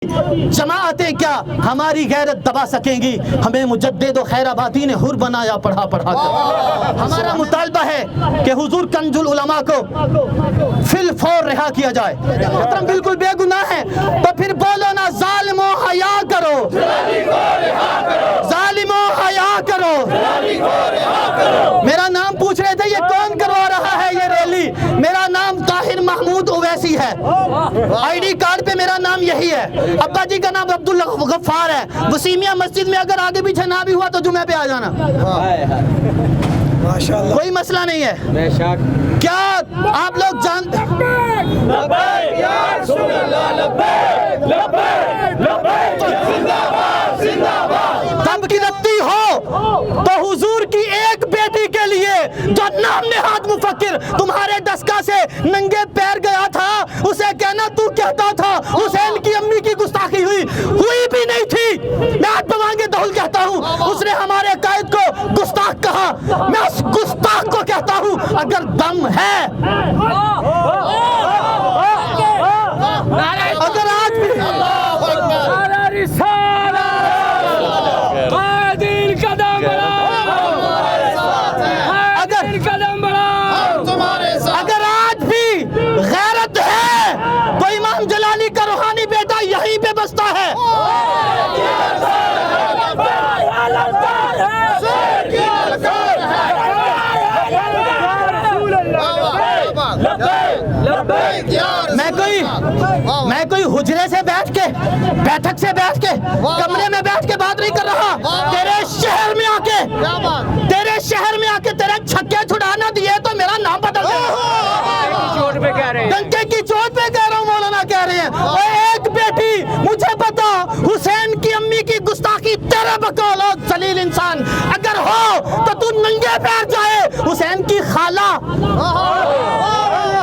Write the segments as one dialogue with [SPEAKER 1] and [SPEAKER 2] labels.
[SPEAKER 1] جماعتیں کیا ہماری غیرت دبا سکیں گی؟ ہمیں مجدد و خیرآبادی نے حر بنایا پڑھا پڑھا کر۔ ہمارا مطالبہ ہے کہ حضور کنز العلماء کو فی الفور رہا کیا جائے۔ محترم بالکل بے گناہ ہے تو پھر بولو نا ظالموں حیا کرو، ظالموں حیا کرو۔ میرا نام پوچھ رہے تھے یہ کون کروا رہا ہے یہ ریلی؟ میرا نام طاہر محمود اویسی ہے، آئی ڈی کارڈ پہ میرا نام یہی ہے۔ ابا جی کا نام عبداللہ غفار ہے۔ وسیمیہ مسجد میں اگر آگے پیچھے نہ بھی ہوا تو جمعے پہ آ جانا، کوئی مسئلہ نہیں ہے۔ کیا آپ لوگ جانتے دم کی رتی ہو تو حضور کی ایک بیٹی کے لیے جو نام نہاد مفکر تمہارے دستگاہ سے ننگے پیر گیا تھا اسے کہنا تو کہتا تھا حسین کی امی کی گستاخی ہوئی بھی نہیں تھی۔ میں آج بوانگے دہل کہتا ہوں اس نے ہمارے قائد کو گستاخ کہا، میں اس گستاخ کو کہتا ہوں اگر دم ہے، اگر آج بھی اگر آج بھی غیرت ہے تو امام جلالی کا روحانی بیٹا یہیں پہ بستا ہے۔ میں کوئی حجرے سے بیٹھ کے بیٹھک سے بیٹھ کے کمرے میں بیٹھ کے بات نہیں کر رہا۔ تیرے شہر میں آ کے تیرے چھکے چھڑا نہ دیے تو میرا نام بدل دے۔ ڈنکے کی چوٹ پہ کہہ رہا ہوں، مولانا کہہ رہے ہیں اور ایک بیٹی مجھے بتا حسین کی امی کی گستاخی تیرے بقول ذلیل انسان اگر ہو تو تو ننگے پیر جائے حسین کی خالہ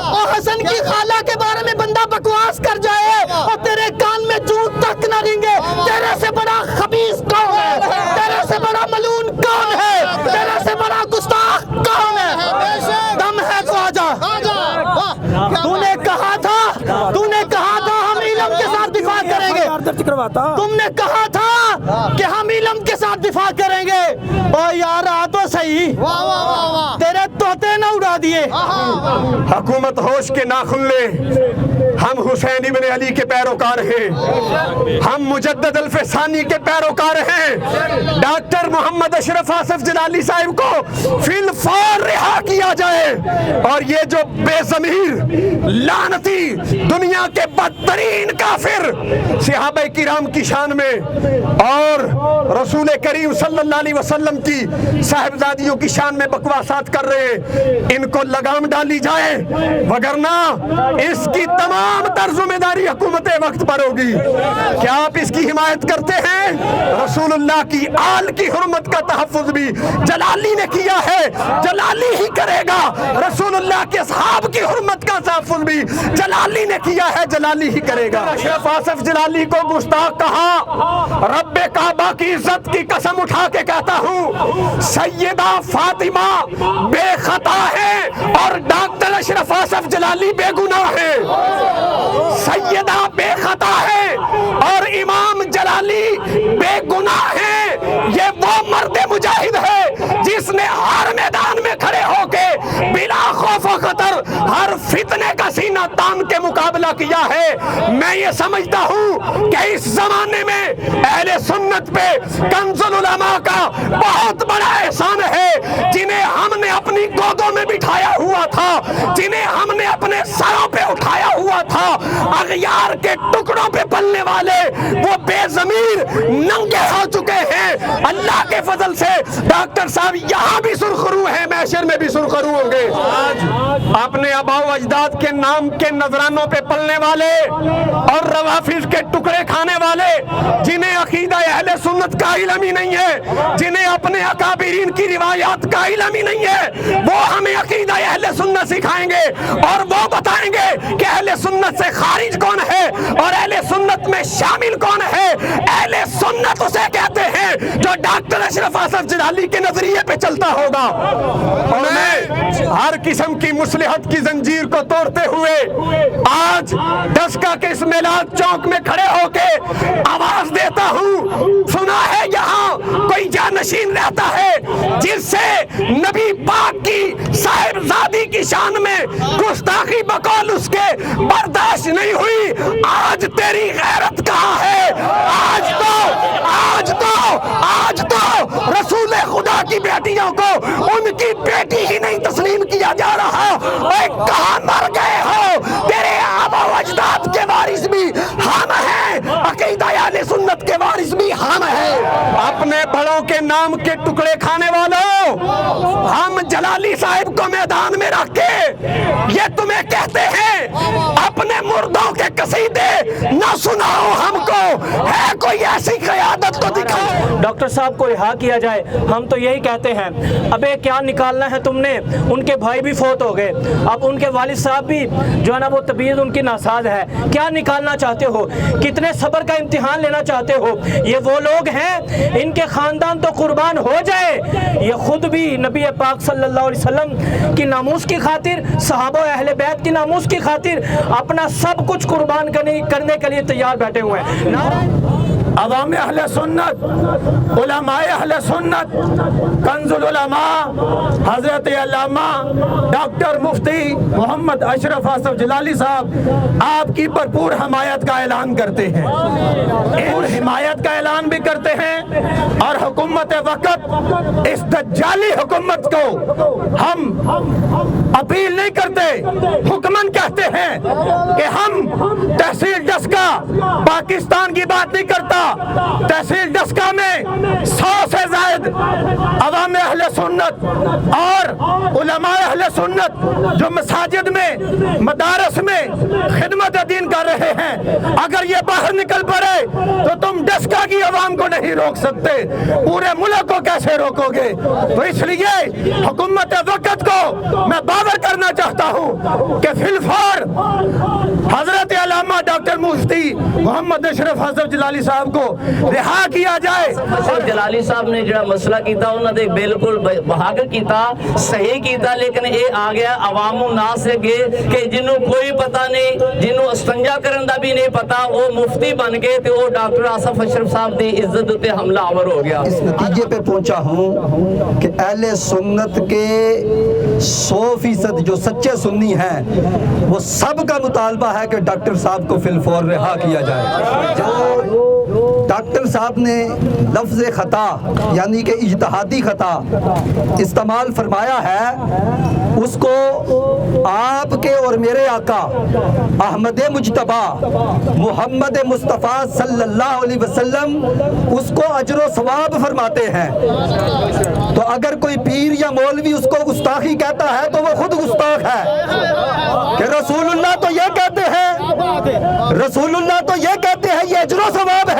[SPEAKER 1] اور حسن کی خالہ کے بارے میں بندہ بکواس کر جائے اور تیرے کان میں جوں تک نہ رنگے۔ تیرے سے بڑا خبیث کون ہے؟ تیرے سے بڑا ملعون کون ہے؟ تیرے سے بڑا گستاخ کون ہے؟ دم ہے تو آجا۔ تو نے کہا تھا ہم علم کے ساتھ دفاع کریں گے، تم نے کہا تھا کہ ہم علم کے ساتھ دفاع کریں گے۔ او یار آ تو صحیح، تیرے طوطے نہ اڑا دیے۔
[SPEAKER 2] حکومت ہوش کے ناخن لے، ہم حسین ابن علی کے پیروکار ہیں، ہم مجدد الفسانی کے پیروکار ہیں۔ ڈاکٹر محمد اشرف آصف جلالی صاحب کو فی الفور رہا کیا جائے اور یہ جو بے ضمیر لعنتی دنیا کے بدترین کافر صحابہ کرام کی شان میں اور رسول کریم صلی اللہ علیہ وسلم کی صاحبزادیوں کی شان میں بکواسات کر رہے ہیں، ان کو لگام ڈالی جائے، وگرنہ اس کی تمام تر ذمہ داری حکومت وقت پر ہوگی۔ کیا آپ اس کی حمایت کرتے ہیں؟ رسول اللہ کی آل کی حرمت کا تحفظ بھی جلالی نے کیا ہے، جلالی ہی کرے گا۔ رسول اللہ کے اصحاب کی حرمت کا تحفظ بھی جلالی نے کیا ہے، جلالی ہی کرے گا۔ اشرف آصف جلالی کو گستاخ کہا، رب کعبہ کی عزت کی قسم اٹھا کے کہتا ہوں سیدہ فاطمہ بے خطا ہے اور ڈاکٹر اشرف آصف جلالی بے گناہ ہے۔ سیدہ بے خطا ہے اور امام جلالی بے گناہ ہے۔ یہ وہ مرد مجاہد ہے جس نے ہر میدان میں کھڑے ہو کے بلا خوف و خطر ہر فتنے کا سینہ تان کے مقابلہ کیا ہے۔ میں یہ سمجھتا ہوں کہ اس زمانے میں اہل سنت پہ کنز العلماء کا بہت بڑا احسان ہے، جنہیں ہم نے اپنی گودوں میں بٹھایا ہوا تھا، جنہیں ہم نے اپنے سروں پہ اٹھایا ہوا تھا، اغیار کے ٹکڑوں پہ پلنے والے وہ بے ضمیر ننگے ہو چکے ہیں۔ اللہ کے فضل سے ڈاکٹر صاحب یہاں بھی سرخرو ہیں، محشر میں بھی سرخرو ہوں گے۔ اپنے آباء و اجداد کے نام کے نذرانوں پہ پلنے والے اور روافض کے ٹکڑے کھانے والے، جنہیں عقیدہ اہل سنت کا علم ہی نہیں ہے، جنہیں اپنے اکابرین کی روایات کا علم ہی نہیں ہے، وہ ہمیں عقیدہ اہل سنت سکھائیں گے اور وہ بتائیں گے کہ اہل سنت سے خارج کون ہے اور اہل سنت میں شامل کون ہے۔ اہل سنت اسے کہتے ہیں جو ڈاکٹر اشرف آصف جلالی کے نظریے پہ چلتا ہوگا. اور میں ہر قسم کی مصلحت کی زنجیر کو توڑتے ہوئے آج ڈسکا کے اس میلاد چوک میں کھڑے ہو کے آواز دیتا ہوں. سنا ہے یہاں کوئی جانشین رہتا ہے جس سے نبی پاک کی صاحبزادی کی شان میں گستاخی بقول اس کے برداشت نہیں ہوئی. آج تیری غیرت کہاں ہے؟ آج تو رسول خدا کی بیٹیوں کو ان کی بیٹی ہی نہیں تسلیم کیا جا رہا. اے کہاں مر گئے ہو؟ تیرے آبا و اجداد کے وارث بھی ہم ہیں, عقیدہ اہل سنت کے وارث بھی ہم ہیں. اپنے بڑوں کے نام کے ٹکڑے کھانے والوں, ہم جلالی صاحب کو میدان میں رکھ کے یہ تمہیں کہتے ہیں اپنے مردوں کے قصیدے نہ سناؤ ہم کو. ہے کوئی ایسی قیادت تو دکھاؤ.
[SPEAKER 3] ڈاکٹر صاحب کو رہا کیا جائے. ہم تو یہی کہتے ہیں, ابے کیا نکالنا ہے تم نے؟ ان کے بھائی بھی فوت ہو گئے, اب ان کے والد صاحب بھی جو ہے نا وہ طبیعت ان کی ناساز ہے. کیا نکالنا چاہتے ہو؟ کتنے صبر کا امتحان لینا چاہتے ہو؟ یہ وہ لوگ ہیں, ان کے خاندان تو قربان ہو جائے. یہ خود بھی نبی پاک صلی اللہ علیہ وسلم کی ناموس کی خاطر, صحابہ اہل بیت کی ناموس کی خاطر اپنا سب کچھ قربان کرنے کے لیے تیار بیٹھے ہوئے ہیں.
[SPEAKER 4] عوام اہل سنت, علماء اہل سنت, کنز العلماء حضرت علامہ ڈاکٹر مفتی محمد اشرف آصف جلالی صاحب آپ کی بھرپور حمایت کا اعلان کرتے ہیں, اور حمایت کا اعلان بھی کرتے ہیں. اور حکومت وقت اس دجالی حکومت کو ہم اپیل نہیں کرتے, حکمن کہتے ہیں کہ ہم تحصیل ڈسکا پاکستان کی بات نہیں کرتا. تحصیل ڈسکا میں 100 سے زائد عوام اہل سنت اور علماء اہل سنت جو مساجد میں مدارس میں خدمت دین کر رہے ہیں, اگر یہ باہر نکل پڑے تو تم ڈسکا کی عوام کو نہیں روک سکتے, پورے ملک کو کیسے روکو گے؟ تو اس لیے حکومت وقت کو میں باور کرنا چاہتا ہوں کہ فی الفور حضرت علامہ ڈاکٹر مفتی محمد اشرف آصف جلالی صاحب کو رہا کیا جائے.
[SPEAKER 5] جلالی صاحب نے جڑا مسئلہ کیتا انہوں نے بالکل بحق کیتا, صحیح کیتا, لیکن یہ آ گیا عوام الناس سے کہ جنہوں کوئی پتہ نہیں, جنہوں استنجا کرن دا بھی نہیں پتا, وہ مفتی بن گئے تے وہ ڈاکٹر آصف اشرف صاحب دی عزت تے حملہ آور ہو گیا.
[SPEAKER 6] اس نتیجے پہ پہنچا ہوں کہ اہل سنت کے 100% جو سچے سنی ہیں وہ سب کا مطالبہ ہے کہ ڈاکٹر صاحب کو فی الفور رہا کیا جائے. جو ڈاکٹر صاحب نے لفظ خطا یعنی کہ اجتہادی خطا استعمال فرمایا ہے, اس کو آپ کے اور میرے آقا احمد مجتبی محمد مصطفیٰ صلی اللہ علیہ وسلم اس کو اجر و ثواب فرماتے ہیں. تو اگر کوئی پیر یا مولوی اس کو گستاخی کہتا ہے تو وہ خود گستاخ ہے. کہ رسول اللہ تو یہ کہتے ہیں, رسول اللہ تو یہ کہتے ہیں یہ اجر و ثواب ہے.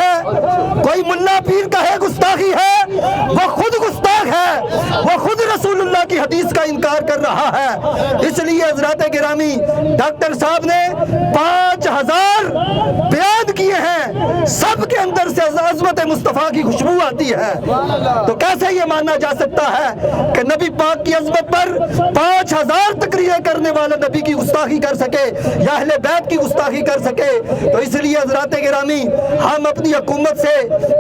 [SPEAKER 6] کوئی ملا پیر کہے گستاخی ہے, وہ خود گستاخ ہے, وہ خود رسول اللہ کی حدیث کا انکار کر رہا ہے. اس لیے حضرات گرامی ڈاکٹر صاحب نے 5000 بیان کیے ہیں, سب کے اندر سے عظمت مصطفیٰ کی خوشبو آتی ہے. تو کیسے یہ مانا جا سکتا ہے کہ نبی پاک کی عظمت پر 5000 تقریریں کرنے والا نبی کی گستاخی کر سکے یا اہل بیت کی گستاخی کر سکے؟ تو اس لیے حضرات گرامی ہم اپنی حکومت سے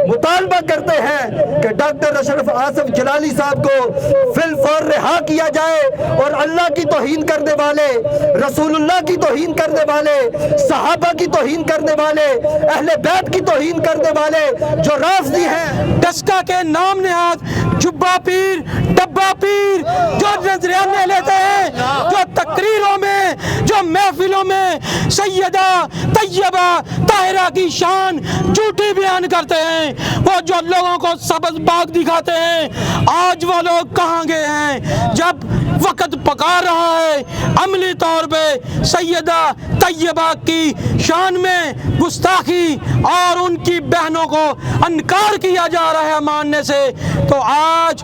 [SPEAKER 6] مطالبہ کرتے ہیں کہ ڈاکٹر اشرف آصف جلالی صاحب کو فی الفور رہا کیا جائے, اور اللہ کی توہین کرنے والے, رسول اللہ کی توہین کرنے والے, صحابہ کی توہین کرنے والے, اہل بیت کی توہین کرنے والے جو رافضی ہیں,
[SPEAKER 3] ڈسکا کے نام نہاد جبا پیر, ڈبا پیر جو نظریانے لیتے ہیں, جو تقریروں میں, جو محفلوں میں سیدہ طیبہ طاہرہ کی شان جھوٹی بیان کرتے ہیں, وہ جو لوگوں کو سبز باغ دکھاتے ہیں, آج وہ لوگ کہاں گئے ہیں جب وقت پکار رہا ہے عملی طور پہ سیدہ طیبہ کی شان میں گستاخی اور ان کی بہنوں کو انکار کیا جا رہا ہے ماننے سے. تو آج